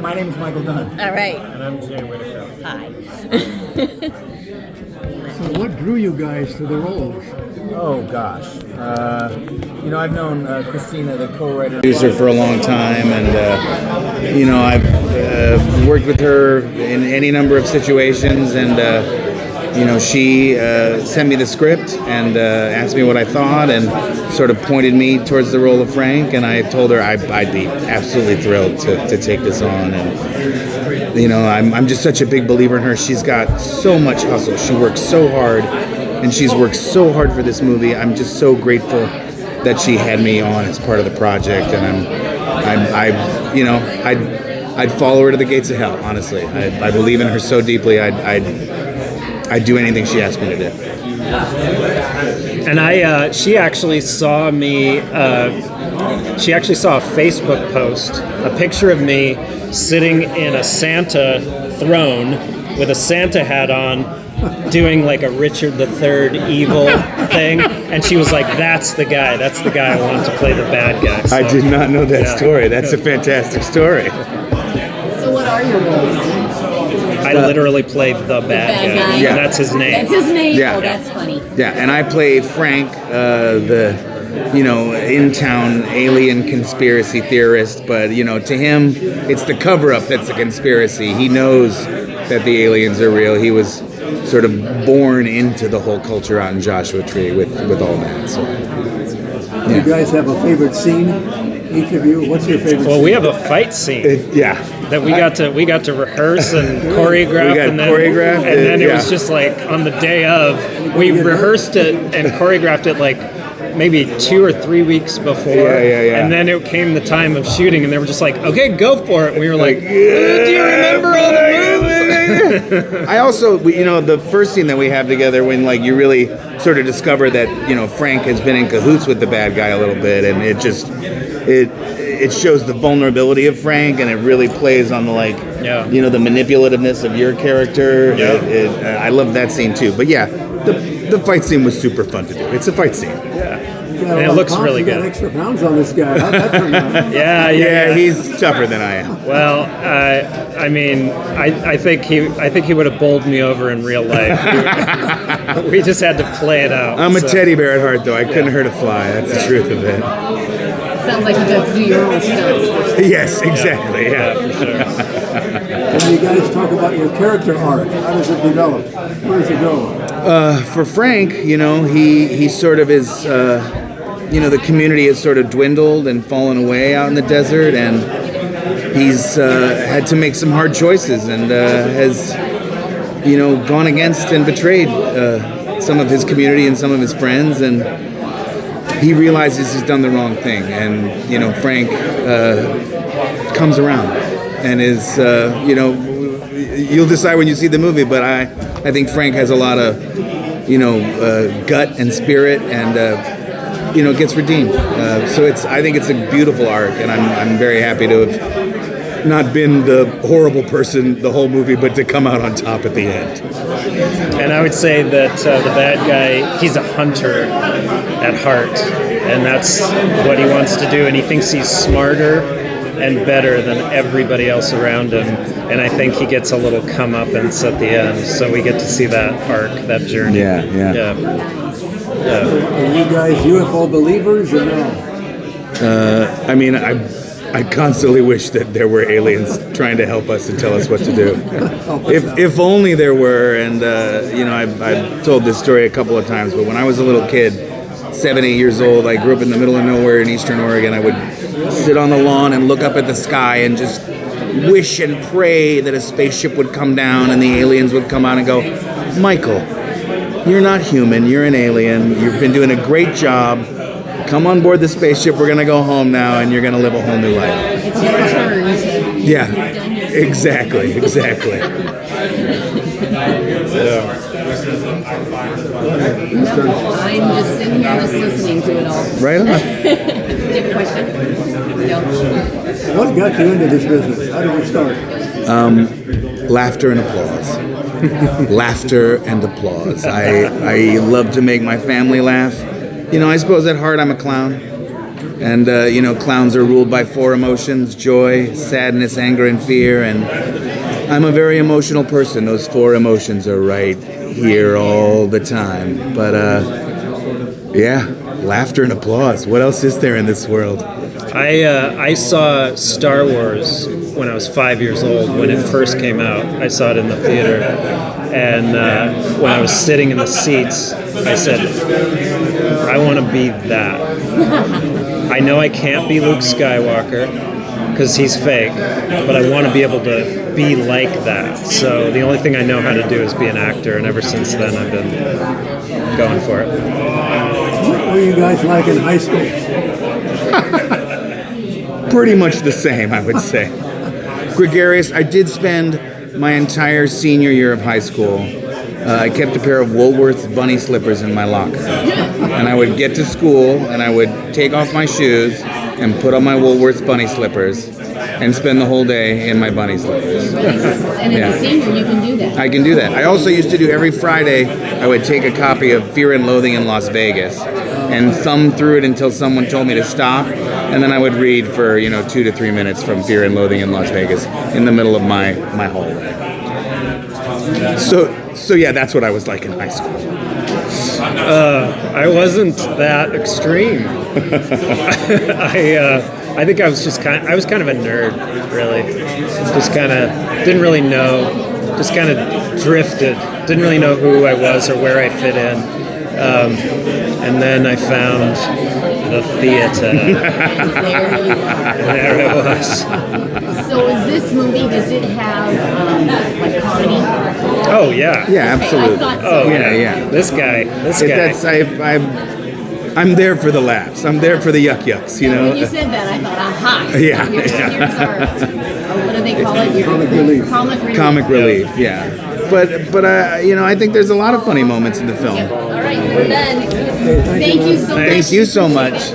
My name is Michael Dunn. All right. And I'm Jay Whittaker. Hi. So what drew you guys to the roles? Oh gosh, I've known Christina, the co-writer, producer, for a long time, and I've worked with her in any number of situations, and she sent me the script and asked me what I thought, and sort of pointed me towards the role of Frank, and I told her I'd be absolutely thrilled to take this on, and I'm just such a big believer in her. She's got so much hustle. She works so hard, and she's worked so hard for this movie. I'm just so grateful that she had me on as part of the project, and I'd follow her to the gates of hell. Honestly, I believe in her so deeply. I'd do anything she asked me to do. And she actually saw me. She actually saw a Facebook post, a picture of me sitting in a Santa throne with a Santa hat on, doing like a Richard III evil thing, and she was like, "That's the guy. That's the guy I want to play the bad guy." So, I did not know that story. That's a fantastic story. So what are your roles? I literally played the bad guy. Yeah. That's his name. That's his name? Yeah. Oh, that's funny. Yeah, and I play Frank, the in-town alien conspiracy theorist, but to him, it's the cover-up that's the conspiracy. He knows that the aliens are real. He was sort of born into the whole culture out in Joshua Tree with all that. So, Do you guys have a favorite scene? Each of you, what's your favorite Well, scene? we have a fight scene that we got to rehearse and choreograph, and then it was just like on the day of, we rehearsed it and choreographed it like maybe 2 or 3 weeks before, and then it came the time of shooting, and they were just like, "Okay, go for it." And we were like, "Do you remember all the moves?" I also, the first scene that we have together, when you really sort of discover that Frank has been in cahoots with the bad guy a little bit, and it shows the vulnerability of Frank, and it really plays on the the manipulativeness of your character. Yeah. I love that scene too. But yeah, the fight scene was super fun to do. It's a fight scene. And it looks really good. You got extra pounds on this guy. How'd that turn out? Yeah, he's tougher than I am. Well, I think he would have bowled me over in real life. We just had to play it out. I'm a teddy bear at heart, though. I couldn't hurt a fly. That's the truth of it. Sounds like you got to do your own stunts. Yes, exactly. Yeah, for sure. When you guys talk about your character arc, how does it develop? Where does it go? For Frank, he sort of is. The community has sort of dwindled and fallen away out in the desert, and he's had to make some hard choices, and has, gone against and betrayed some of his community and some of his friends, and he realizes he's done the wrong thing, and Frank comes around and is, you'll decide when you see the movie, but I think Frank has a lot of, gut and spirit, and gets redeemed. So I think it's a beautiful arc, and I'm very happy to have not been the horrible person the whole movie, but to come out on top at the end. And I would say that the bad guy, he's a hunter at heart, and that's what he wants to do, and he thinks he's smarter and better than everybody else around him, and I think he gets a little comeuppance at the end, so we get to see that arc, that journey. Yeah. Are you guys UFO believers or no? I constantly wish that there were aliens trying to help us and tell us what to do. If only there were. And I've told this story a couple of times, but when I was a little kid, 7, 8 years old, I grew up in the middle of nowhere in Eastern Oregon. I would sit on the lawn and look up at the sky and just wish and pray that a spaceship would come down and the aliens would come out and go, "Michael, you're not human, you're an alien, you've been doing a great job, come on board the spaceship, we're gonna go home now, and you're gonna live a whole new life." It's your turn. Yeah, exactly. I'm just sitting here just listening to it all. Right on. Do you have a question? No. What got you into this business? How did you start? Laughter and applause. Laughter and applause. I love to make my family laugh. I suppose at heart I'm a clown. And clowns are ruled by 4 emotions: joy, sadness, anger, and fear. And I'm a very emotional person. Those 4 emotions are right here all the time. But yeah, laughter and applause. What else is there in this world? I saw Star Wars when I was 5 years old, when it first came out. I saw it in the theater. And when I was sitting in the seats, I said, I want to be that. I know I can't be Luke Skywalker because he's fake, but I want to be able to be like that. So the only thing I know how to do is be an actor, and ever since then I've been going for it. What were you guys like in high school? Pretty much the same, I would say. Gregarious. I did spend my entire senior year of high school. I kept a pair of Woolworth's bunny slippers in my locker. And I would get to school and I would take off my shoes and put on my Woolworth's bunny slippers and spend the whole day in my bunny slippers. And as a senior, you can do that. I can do that. I also used to do every Friday, I would take a copy of Fear and Loathing in Las Vegas and thumb through it until someone told me to stop. And then I would read for, 2 to 3 minutes from Fear and Loathing in Las Vegas in the middle of my hallway. So yeah, that's what I was like in high school. I wasn't that extreme. I think I was I was kind of a nerd, really. Just kind of didn't really know, just kind of drifted. Didn't really know who I was or where I fit in. And then I found the theater. There it was. So is this movie, does it have like comedy? Oh yeah. Yeah, absolutely. I thought so. Oh yeah. Yeah. This guy. I'm there for the laughs. I'm there for the yucks, When you said that, I thought, aha. Yeah. Here's our, what do they call it? Comic relief. Comic relief, yeah. But I think there's a lot of funny moments in the film. All right, we're done. Okay, Thank you so much. Thank you so much.